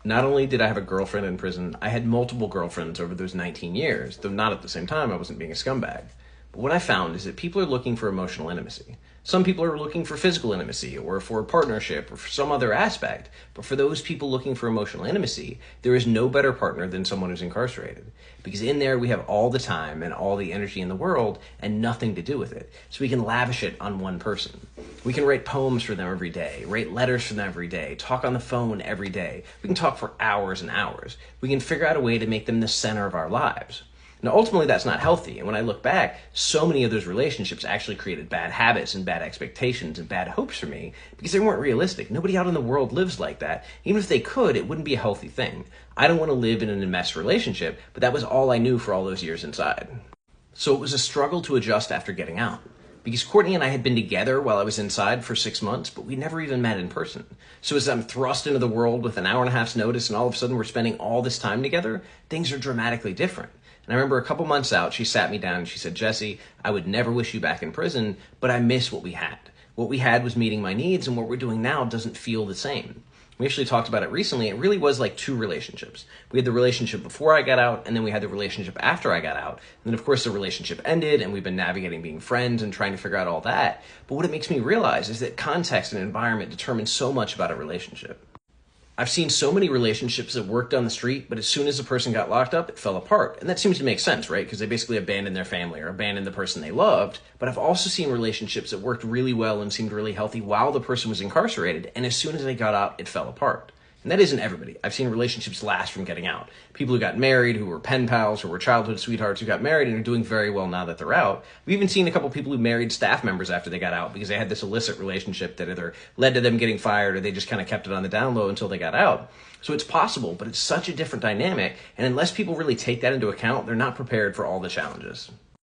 Not only did I have a girlfriend in prison, I had multiple girlfriends over those 19 years, though not at the same time. I wasn't being a scumbag. But what I found is that people are looking for emotional intimacy. Some people are looking for physical intimacy or for a partnership or for some other aspect. But for those people looking for emotional intimacy, there is no better partner than someone who's incarcerated. Because in there we have all the time and all the energy in the world and nothing to do with it. So we can lavish it on one person. We can write poems for them every day, write letters for them every day, talk on the phone every day. We can talk for hours and hours. We can figure out a way to make them the center of our lives. Now, ultimately, that's not healthy. And when I look back, so many of those relationships actually created bad habits and bad expectations and bad hopes for me because they weren't realistic. Nobody out in the world lives like that. Even if they could, it wouldn't be a healthy thing. I don't want to live in an enmeshed relationship, but that was all I knew for all those years inside. So it was a struggle to adjust after getting out. Because Courtney and I had been together while I was inside for 6 months, but we never even met in person. So as I'm thrust into the world with an hour and a half's notice and all of a sudden we're spending all this time together, things are dramatically different. And I remember a couple months out, she sat me down and she said, Jesse, I would never wish you back in prison, but I miss what we had. What we had was meeting my needs, and what we're doing now doesn't feel the same. We actually talked about it recently. It really was like two relationships. We had the relationship before I got out, and then we had the relationship after I got out. And then, of course, the relationship ended, and we've been navigating being friends and trying to figure out all that. But what it makes me realize is that context and environment determine so much about a relationship. I've seen so many relationships that worked on the street, but as soon as the person got locked up, it fell apart. And that seems to make sense, right? Because they basically abandoned their family or abandoned the person they loved. But I've also seen relationships that worked really well and seemed really healthy while the person was incarcerated. And as soon as they got out, it fell apart. And that isn't everybody. I've seen relationships last from getting out. People who got married, who were pen pals, who were childhood sweethearts, who got married and are doing very well now that they're out. We've even seen a couple people who married staff members after they got out because they had this illicit relationship that either led to them getting fired or they just kind of kept it on the down low until they got out. So it's possible, but it's such a different dynamic. And unless people really take that into account, they're not prepared for all the challenges.